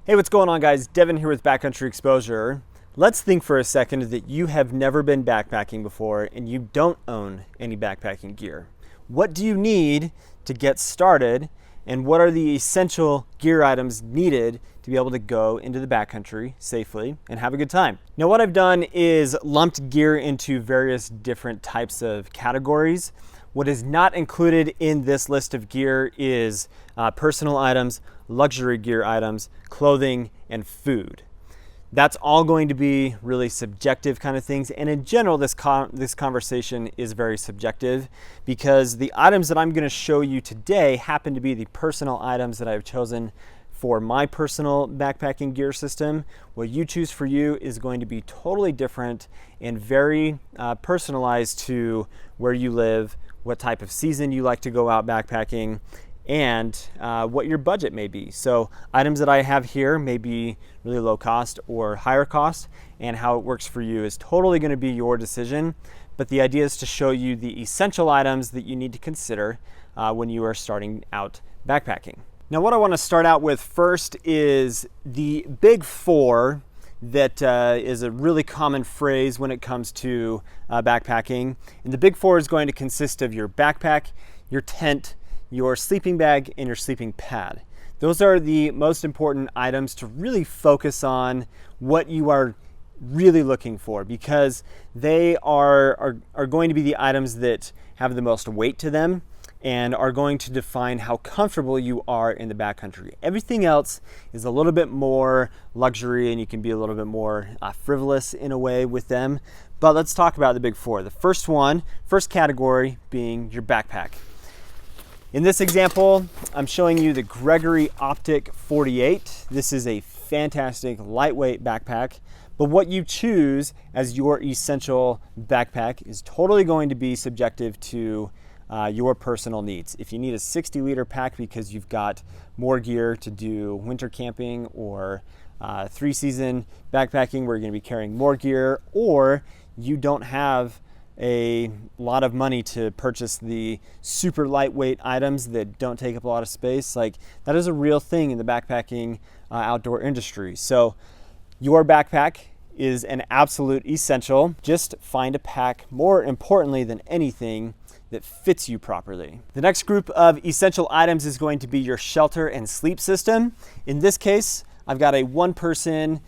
Hey, what's going on, guys? Devin here with Backcountry Exposure. Let's think for a second that you have never been backpacking before and you don't own any backpacking gear. What do you need to get started, and what are the essential gear items needed to be able to go into the backcountry safely and have a good time? Now, what I've done is lumped gear into various different types of categories. What is not included in this list of gear is personal items, luxury gear items, clothing, and food. That's all going to be really subjective kind of things. And in general, this conversation is very subjective because the items that I'm going to show you today happen to be the personal items that I've chosen for my personal backpacking gear system. What you choose for you is going to be totally different and very personalized to where you live, what type of season you like to go out backpacking, and what your budget may be. So items that I have here may be really low cost or higher cost, and how it works for you is totally going to be your decision. But the idea is to show you the essential items that you need to consider when you are starting out backpacking. Now, what I want to start out with first is the big four that is a really common phrase when it comes to backpacking. And the big four is going to consist of your backpack, your tent, your sleeping bag, and your sleeping pad. Those are the most important items to really focus on what you are really looking for, because they are going to be the items that have the most weight to them and are going to define how comfortable you are in the backcountry. Everything else is a little bit more luxury, and you can be a little bit more frivolous in a way with them. But let's talk about the big four. The first category being your backpack. In this example, I'm showing you the Gregory Optic 48. This is a fantastic lightweight backpack, but what you choose as your essential backpack is totally going to be subjective to your personal needs. If you need a 60-liter pack because you've got more gear to do winter camping or 3-season backpacking where you're going to be carrying more gear, or you don't have a lot of money to purchase the super lightweight items that don't take up a lot of space, like that is a real thing in the backpacking outdoor industry. So your backpack is an absolute essential. Just find a pack, more importantly than anything, that fits you properly. The next group of essential items is going to be your shelter and sleep system. In this case, I've got a one-person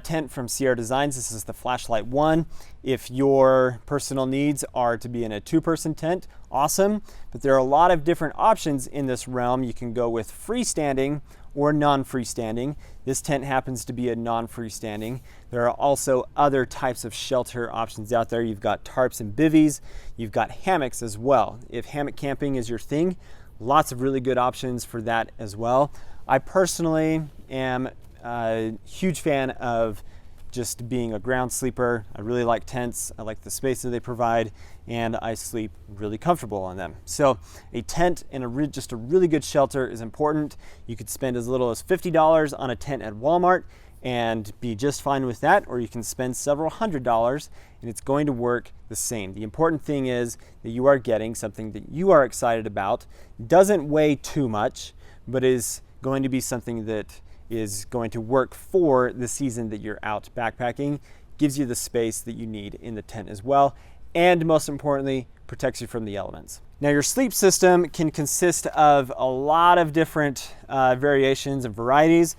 tent from Sierra Designs. This is the Flashlight 1. If your personal needs are to be in a 2-person tent, awesome. But there are a lot of different options in this realm. You can go with freestanding or non-freestanding. This tent happens to be a non-freestanding. There are also other types of shelter options out there. You've got tarps and bivvies. You've got hammocks as well. If hammock camping is your thing, lots of really good options for that as well. I personally am a huge fan of just being a ground sleeper. I really like tents. I like the space that they provide, and I sleep really comfortable on them. So a tent and just a really good shelter is important. You could spend as little as $50 on a tent at Walmart and be just fine with that, or you can spend several $100s and it's going to work the same. The important thing is that you are getting something that you are excited about, doesn't weigh too much, but is going to be something that is going to work for the season that you're out backpacking, gives you the space that you need in the tent as well, and most importantly, protects you from the elements. Now, your sleep system can consist of a lot of different variations and varieties.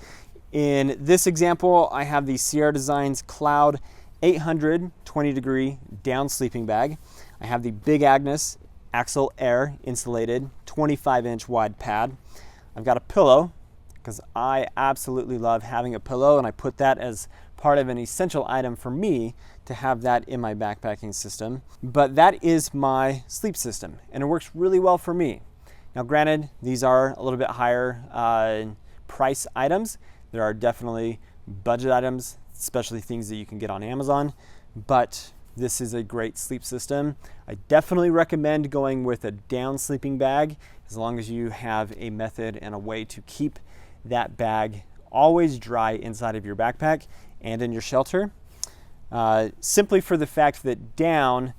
In this example, I have the Sierra Designs Cloud 800 20-degree down sleeping bag. I have the Big Agnes Axle Air insulated 25-inch wide pad. I've got a pillow, because I absolutely love having a pillow, and I put that as part of an essential item for me to have that in my backpacking system. But that is my sleep system, and it works really well for me. Now, granted, these are a little bit higher price items. There are definitely budget items, especially things that you can get on Amazon, but this is a great sleep system. I definitely recommend going with a down sleeping bag as long as you have a method and a way to keep that bag always dry inside of your backpack and in your shelter, simply for the fact that down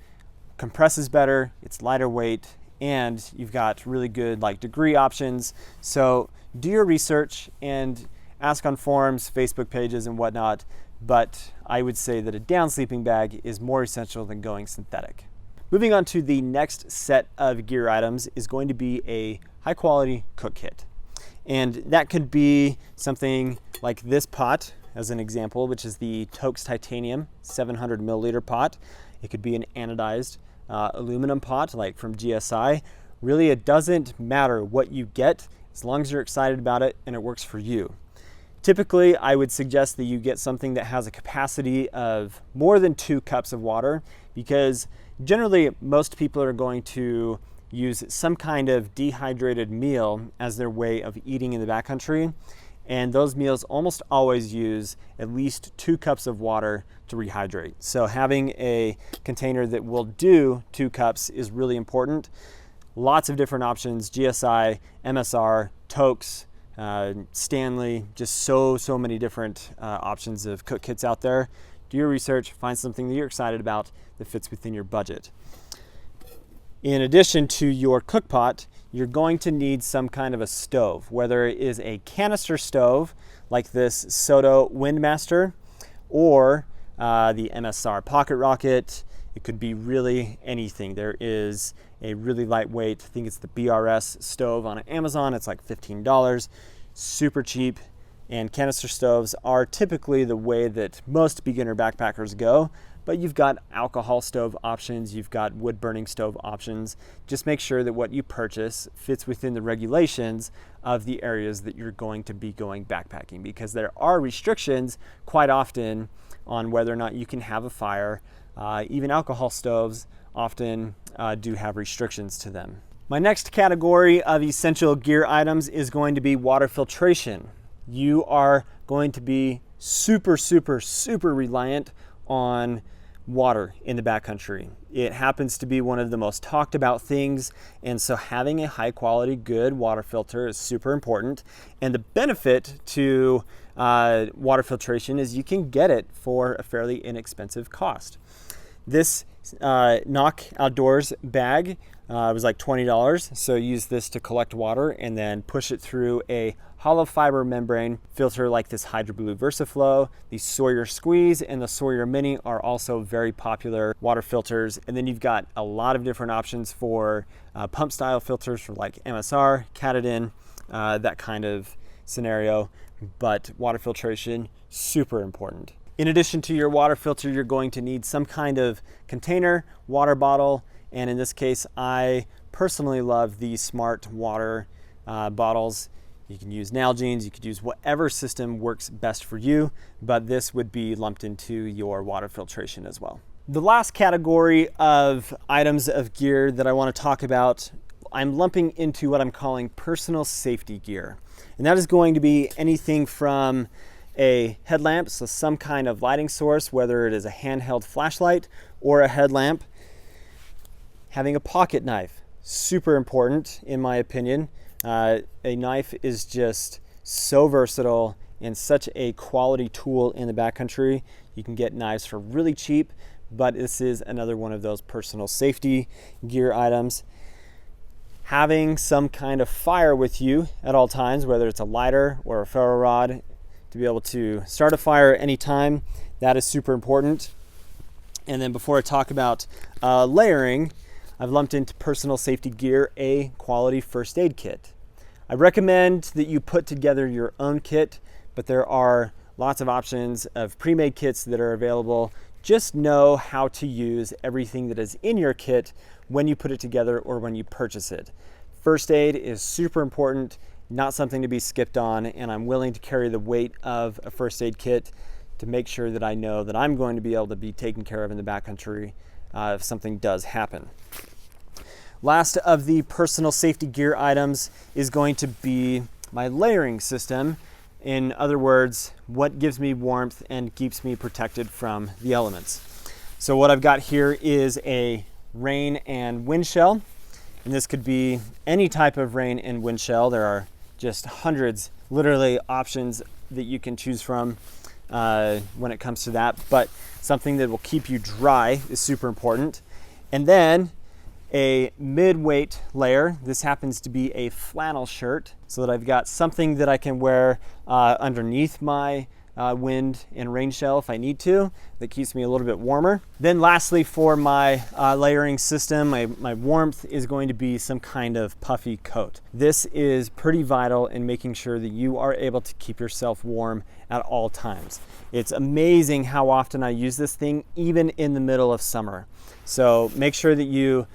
compresses better, it's lighter weight, and you've got really good degree options. So do your research, and ask on forums, Facebook pages, and whatnot, but I would say that a down sleeping bag is more essential than going synthetic. Moving on to the next set of gear items is going to be a high quality cook kit. And that could be something like this pot as an example, which is the Toaks Titanium 700 milliliter pot. It could be an anodized aluminum pot like from GSI. Really, it doesn't matter what you get as long as you're excited about it and it works for you. Typically, I would suggest that you get something that has a capacity of more than 2 cups of water, because generally most people are going to use some kind of dehydrated meal as their way of eating in the backcountry. And those meals almost always use at least 2 cups of water to rehydrate. So having a container that will do 2 cups is really important. Lots of different options: GSI, MSR, Toaks, Stanley, just so many different options of cook kits out there. Do your research, find something that you're excited about that fits within your budget. In addition to your cook pot, you're going to need some kind of a stove, whether it is a canister stove like this Soto Windmaster or the MSR Pocket Rocket. It could be really anything. There is a really lightweight, I think it's the BRS stove on Amazon. It's like $15, super cheap. And canister stoves are typically the way that most beginner backpackers go, but you've got alcohol stove options, you've got wood burning stove options. Just make sure that what you purchase fits within the regulations of the areas that you're going to be going backpacking, because there are restrictions quite often on whether or not you can have a fire. Even alcohol stoves often do have restrictions to them. My next category of essential gear items is going to be water filtration. You are going to be super reliant on water in the backcountry. It happens to be one of the most talked about things, and so having a high quality, good water filter is super important. And the benefit to water filtration is you can get it for a fairly inexpensive cost. This Knock Outdoors bag was like $20, so use this to collect water and then push it through a hollow fiber membrane filter like this Hydro Blue VersaFlow. The Sawyer Squeeze and the Sawyer Mini are also very popular water filters. And then you've got a lot of different options for pump style filters for like MSR, Katadyn, that kind of scenario. But water filtration, super important. In addition to your water filter, you're going to need some kind of container, water bottle, and in this case, I personally love the Smart Water bottles. You can use Nalgene's, you could use whatever system works best for you, but this would be lumped into your water filtration as well. The last category of items of gear that I want to talk about, I'm lumping into what I'm calling personal safety gear. And that is going to be anything from a headlamp, so some kind of lighting source, whether it is a handheld flashlight or a headlamp. Having a pocket knife, super important in my opinion. A knife is just so versatile and such a quality tool in the backcountry. You can get knives for really cheap, but this is another one of those personal safety gear items. Having some kind of fire with you at all times, whether it's a lighter or a ferro rod, to be able to start a fire anytime, that is super important. And then before I talk about layering, I've lumped into personal safety gear a quality first aid kit. I recommend that you put together your own kit, but there are lots of options of pre-made kits that are available. Just know how to use everything that is in your kit when you put it together or when you purchase it. First aid is super important, not something to be skipped on, and I'm willing to carry the weight of a first aid kit to make sure that I know that I'm going to be able to be taken care of in the backcountry if something does happen. Last of the personal safety gear items is going to be my layering system. In other words, what gives me warmth and keeps me protected from the elements. So what I've got here is a rain and wind shell, and this could be any type of rain and wind shell. There are just hundreds, literally, options that you can choose from when it comes to that, but something that will keep you dry is super important. And then a mid-weight layer. This happens to be a flannel shirt, so that I've got something that I can wear underneath my wind and rain shell if I need to, that keeps me a little bit warmer. Then lastly, for my layering system, my warmth is going to be some kind of puffy coat. This is pretty vital in making sure that you are able to keep yourself warm at all times. It's amazing how often I use this thing, even in the middle of summer. So make sure that you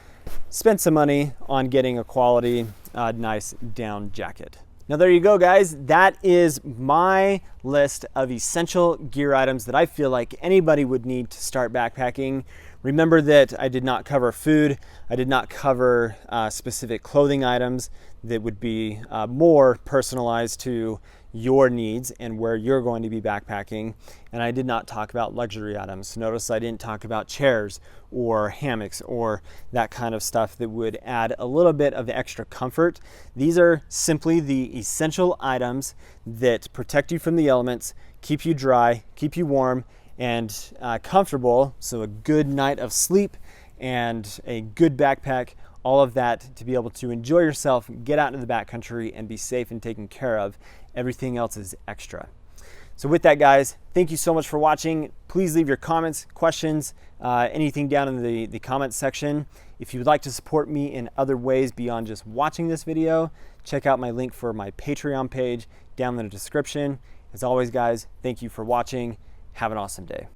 spend some money on getting a quality, nice down jacket. Now there you go, guys. That is my list of essential gear items that I feel like anybody would need to start backpacking. Remember that I did not cover food. I did not cover specific clothing items that would be more personalized to your needs and where you're going to be backpacking. And I did not talk about luxury items. Notice I didn't talk about chairs or hammocks or that kind of stuff that would add a little bit of extra comfort. These are simply the essential items that protect you from the elements, keep you dry, keep you warm and comfortable. So a good night of sleep and a good backpack, all of that to be able to enjoy yourself, get out into the backcountry and be safe and taken care of. Everything else is extra. So with that, guys, thank you so much for watching. Please leave your comments, questions, anything down in the comments section. If you would like to support me in other ways beyond just watching this video, check out my link for my Patreon page down in the description. As always, guys, thank you for watching. Have an awesome day.